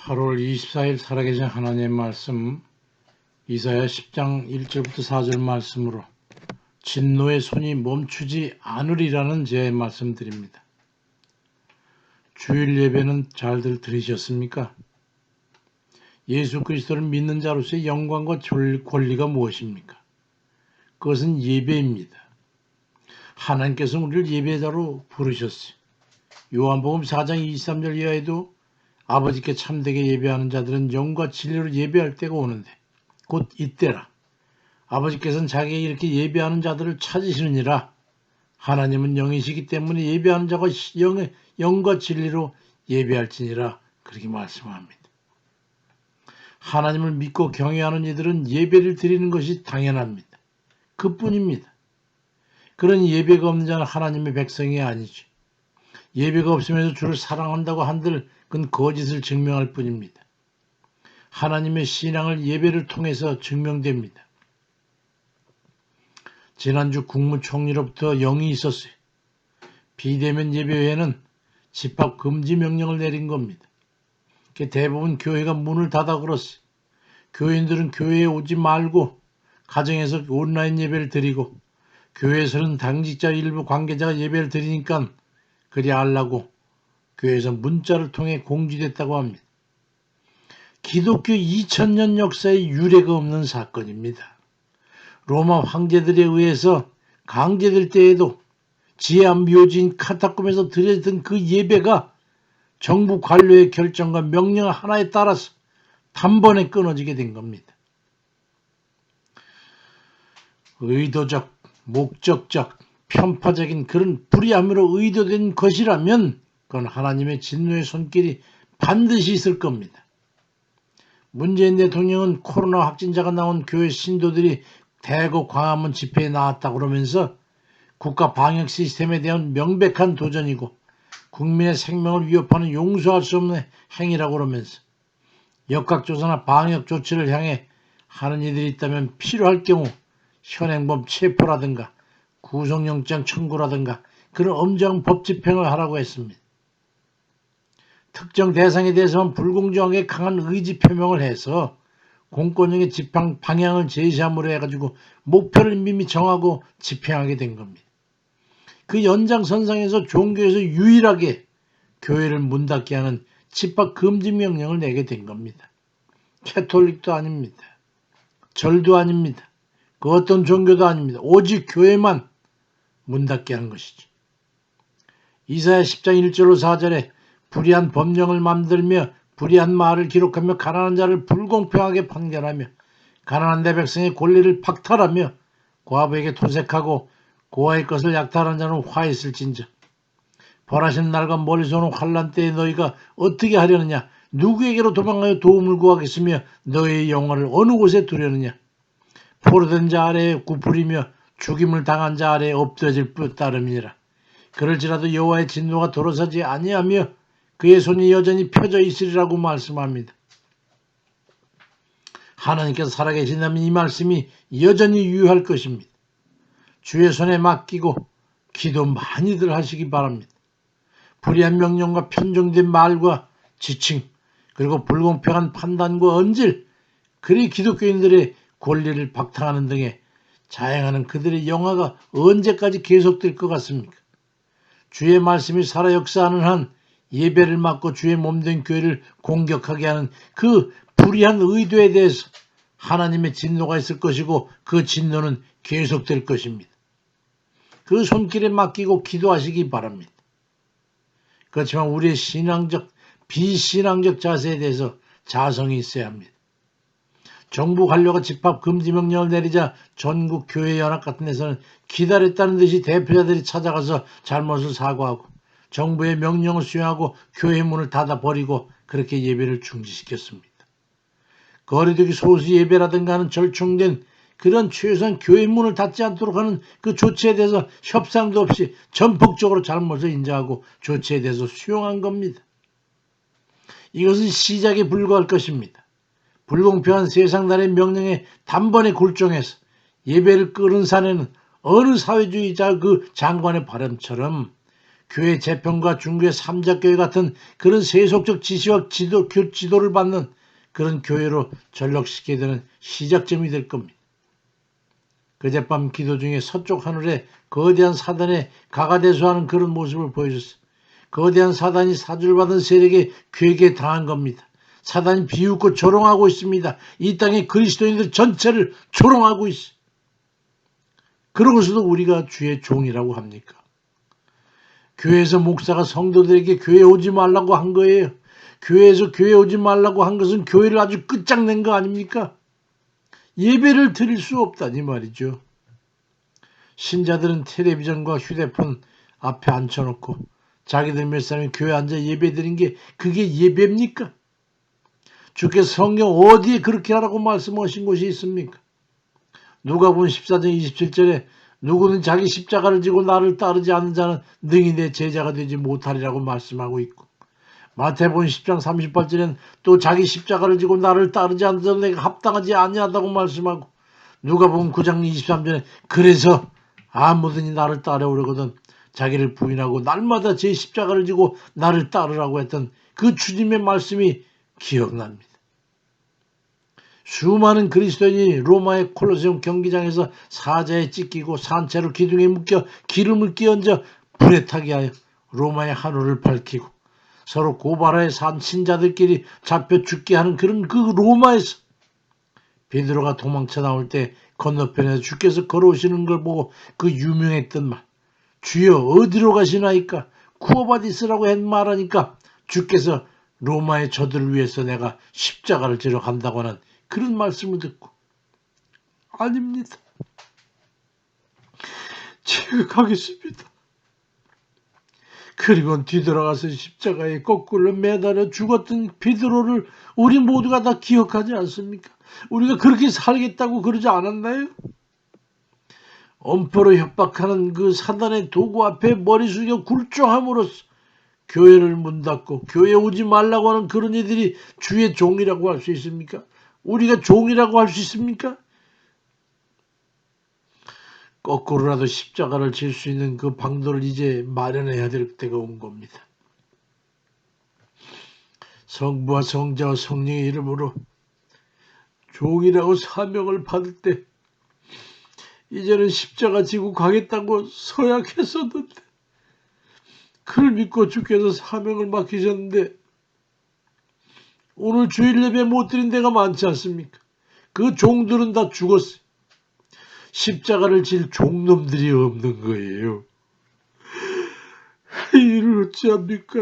8월 24일 살아계신 하나님의 말씀 이사야 10장 1절부터 4절 말씀으로 진노의 손이 멈추지 않으리라는 제 말씀드립니다. 주일 예배는 잘들 들으셨습니까? 예수 그리스도를 믿는 자로서의 영광과 권리가 무엇입니까? 그것은 예배입니다. 하나님께서 우리를 예배자로 부르셨어요. 요한복음 4장 23절 이하에도 아버지께 참되게 예배하는 자들은 영과 진리로 예배할 때가 오는데 곧 이때라. 아버지께서는 자기에게 이렇게 예배하는 자들을 찾으시느니라. 하나님은 영이시기 때문에 예배하는 자가 영과 진리로 예배할지니라. 그렇게 말씀합니다. 하나님을 믿고 경외하는 이들은 예배를 드리는 것이 당연합니다. 그뿐입니다. 그런 예배가 없는 자는 하나님의 백성이 아니죠. 예배가 없으면서 주를 사랑한다고 한들 그건 거짓을 증명할 뿐입니다. 하나님의 신앙을 예배를 통해서 증명됩니다. 지난주 국무총리로부터 영이 있었어요. 비대면 예배 외에는 집합 금지 명령을 내린 겁니다. 대부분 교회가 문을 닫아 걸었어요. 교인들은 교회에 오지 말고 가정에서 온라인 예배를 드리고 교회에서는 당직자 일부 관계자가 예배를 드리니까 그리 하려고 교회에서 문자를 통해 공지됐다고 합니다. 기독교 2000년 역사에 유례가 없는 사건입니다. 로마 황제들에 의해서 강제될 때에도 지하 묘지인 카타콤에서 드려졌던 그 예배가 정부 관료의 결정과 명령 하나에 따라서 단번에 끊어지게 된 겁니다. 의도적, 목적적, 편파적인 그런 불의함으로 의도된 것이라면 그건 하나님의 진노의 손길이 반드시 있을 겁니다. 문재인 대통령은 코로나 확진자가 나온 교회 신도들이 대거 광화문 집회에 나왔다고 그러면서 국가 방역 시스템에 대한 명백한 도전이고 국민의 생명을 위협하는 용서할 수 없는 행위라고 그러면서 역학조사나 방역 조치를 향해 하는 이들이 있다면 필요할 경우 현행범 체포라든가 구속영장 청구라든가 그런 엄정한 법 집행을 하라고 했습니다. 특정 대상에 대해서만 불공정하게 강한 의지 표명을 해서 공권력의 집행 방향을 제시함으로 해가지고 목표를 이미 정하고 집행하게 된 겁니다. 그 연장선상에서 종교에서 유일하게 교회를 문 닫게 하는 집합 금지 명령을 내게 된 겁니다. 캐톨릭도 아닙니다. 절도 아닙니다. 그 어떤 종교도 아닙니다. 오직 교회만 문 닫게 한 것이죠. 이사야 10장 1절로 4절에 불의한 법령을 만들며 불의한 말을 기록하며 가난한 자를 불공평하게 판결하며 가난한 내 백성의 권리를 박탈하며 고아부에게 토색하고 고아의 것을 약탈한 자는 화 있을진저 벌하신 날과 멀리서 오는 환난 때에 너희가 어떻게 하려느냐 누구에게로 도망가여 도움을 구하겠으며 너희의 영혼을 어느 곳에 두려느냐 포로된 자 아래에 굽으리며 죽임을 당한 자 아래에 엎드러질 따름이니라. 그럴지라도 여호와의 진노가 도로서지 아니하며 그의 손이 여전히 펴져 있으리라고 말씀합니다. 하나님께서 살아계신다면 이 말씀이 여전히 유효할 것입니다. 주의 손에 맡기고 기도 많이들 하시기 바랍니다. 불의한 명령과 편중된 말과 지칭 그리고 불공평한 판단과 언질 그리 기독교인들의 권리를 박탈하는 등의 자행하는 그들의 영화가 언제까지 계속될 것 같습니까? 주의 말씀이 살아 역사하는 한 예배를 막고 주의 몸된 교회를 공격하게 하는 그 불의한 의도에 대해서 하나님의 진노가 있을 것이고 그 진노는 계속될 것입니다. 그 손길에 맡기고 기도하시기 바랍니다. 그렇지만 우리의 비신앙적 자세에 대해서 자성이 있어야 합니다. 정부 관료가 집합 금지 명령을 내리자 전국 교회 연합 같은 데서는 기다렸다는 듯이 대표자들이 찾아가서 잘못을 사과하고 정부의 명령을 수행하고 교회 문을 닫아버리고 그렇게 예배를 중지시켰습니다. 거리두기 소수 예배라든가 하는 절충된 그런 최소한 교회 문을 닫지 않도록 하는 그 조치에 대해서 협상도 없이 전폭적으로 잘못을 인정하고 조치에 대해서 수용한 겁니다. 이것은 시작에 불과할 것입니다. 불공평한 세상날의 명령에 단번에 굴종해서 예배를 끄는 사내는 어느 사회주의자 그 장관의 바람처럼 교회 재편과 중교회 삼자교회 같은 그런 세속적 지시와 지도를 받는 그런 교회로 전락시키게 되는 시작점이 될 겁니다. 그젯밤 기도 중에 서쪽 하늘에 거대한 사단의 가가대소하는 그런 모습을 보여줬어요. 거대한 사단이 사주를 받은 세력에 괴게 당한 겁니다. 사단이 비웃고 조롱하고 있습니다. 이 땅의 그리스도인들 전체를 조롱하고 있어요. 그러고서도 우리가 주의 종이라고 합니까? 교회에서 목사가 성도들에게 교회 오지 말라고 한 거예요. 교회에서 교회 오지 말라고 한 것은 교회를 아주 끝장낸 거 아닙니까? 예배를 드릴 수 없다니 말이죠. 신자들은 텔레비전과 휴대폰 앞에 앉혀놓고 자기들 몇 사람이 교회 앉아 예배 드린 게 그게 예배입니까? 주께서 성경 어디에 그렇게 하라고 말씀하신 곳이 있습니까? 누가복음 14장 27절에 누구는 자기 십자가를 지고 나를 따르지 않는 자는 능히 내 제자가 되지 못하리라고 말씀하고 있고, 마태복음 10장 38절에는 또 자기 십자가를 지고 나를 따르지 않는 자는 내가 합당하지 아니하다고 말씀하고, 누가복음 9장 23절에 그래서 아무든지 나를 따라오려거든 자기를 부인하고 날마다 제 십자가를 지고 나를 따르라고 했던 그 주님의 말씀이 기억납니다. 수많은 그리스도인이 로마의 콜로세움 경기장에서 사자에 찢기고 산채로 기둥에 묶여 기름을 끼얹어 불에 타게 하여 로마의 한우를 밝히고 서로 고발하여 산 신자들끼리 잡혀 죽게 하는 그런 그 로마에서 베드로가 도망쳐 나올 때 건너편에서 주께서 걸어오시는 걸 보고 그 유명했던 말, 주여 어디로 가시나이까 쿠어바디스라고 한 말하니까 주께서 로마의 저들을 위해서 내가 십자가를 지러 간다고 하는 그런 말씀을 듣고, 아닙니다, 제가 가겠습니다. 그리고 뒤돌아가서 십자가에 거꾸로 매달려 죽었던 베드로를 우리 모두가 다 기억하지 않습니까? 우리가 그렇게 살겠다고 그러지 않았나요? 엄포로 협박하는 그 사단의 도구 앞에 머리 숙여 굴종함으로써 교회를 문 닫고 교회 오지 말라고 하는 그런 이들이 주의 종이라고 할 수 있습니까? 우리가 종이라고 할 수 있습니까? 거꾸로라도 십자가를 질 수 있는 그 방도를 이제 마련해야 될 때가 온 겁니다. 성부와 성자와 성령의 이름으로 종이라고 사명을 받을 때 이제는 십자가 지고 가겠다고 서약했었는데 그를 믿고 주께서 사명을 맡기셨는데 오늘 주일 예배 못 드린 데가 많지 않습니까? 그 종들은 다 죽었어요. 십자가를 질 종놈들이 없는 거예요. 이를 어찌합니까?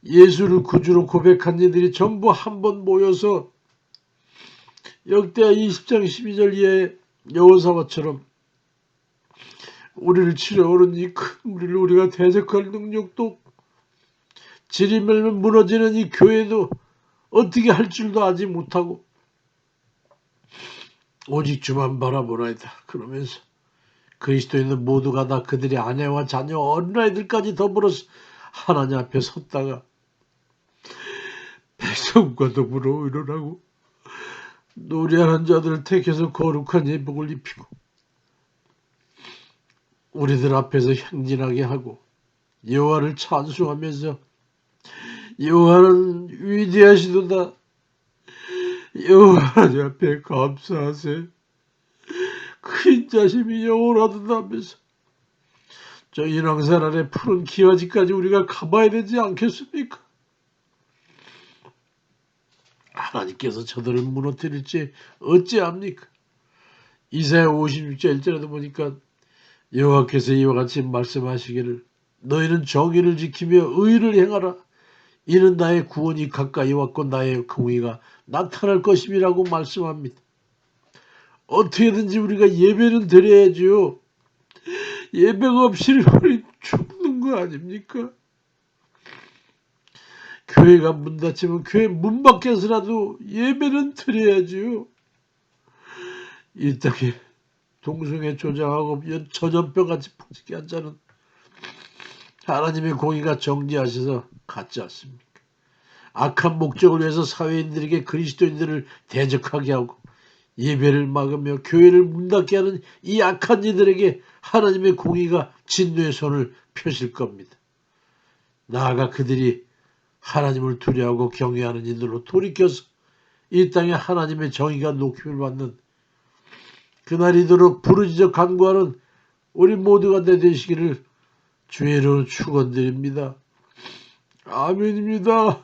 예수를 구주로 고백한 이들이 전부 한 번 모여서 역대하 20장 12절 이하의 여호사밧처럼 우리를 치러오른 이 큰 무리를 우리가 대적할 능력도 없고 질이 멸면 무너지는 이 교회도 어떻게 할 줄도 아지 못하고 오직 주만 바라보라이다. 그러면서 그리스도인들 모두가 다 그들의 아내와 자녀 어린아이들까지 더불어서 하나님 앞에 섰다가 백성과 더불어 의논하고 노래하는 자들을 택해서 거룩한 예복을 입히고 우리들 앞에서 행진하게 하고 여호와를 찬송하면서 여호와는 위대하시도다, 여호와 하나님 앞에 감사하세, 그 인자심이 영원하도다 하면서 저 인왕산 아래 푸른 기와지까지 우리가 가봐야 되지 않겠습니까? 하나님께서 저들을 무너뜨릴지 어찌합니까? 이사야 56절 1절에도 보니까 여호와께서 이와 같이 말씀하시기를 너희는 정의를 지키며 의를 행하라. 이는 나의 구원이 가까이 왔고 나의 공의가 나타날 것임이라고 말씀합니다. 어떻게든지 우리가 예배는 드려야지요. 예배가 없이는 우리 죽는 거 아닙니까? 교회가 문 닫히면 교회 문 밖에서라도 예배는 드려야지요. 이 땅에 동성애 조장하고 전염병같이 퍼지게 한 자는 하나님의 공의가 정죄하셔서 갖지 않습니까? 악한 목적을 위해서 사회인들에게 그리스도인들을 대적하게 하고 예배를 막으며 교회를 문 닫게 하는 이 악한 이들에게 하나님의 공의가 진노의 손을 펴실 겁니다. 나아가 그들이 하나님을 두려워하고 경외하는 이들로 돌이켜서 이 땅에 하나님의 정의가 높임을 받는 그날이도록 부르짖어 간구하는 우리 모두가 되시기를 주의 이름으로 축원드립니다. 아멘입니다.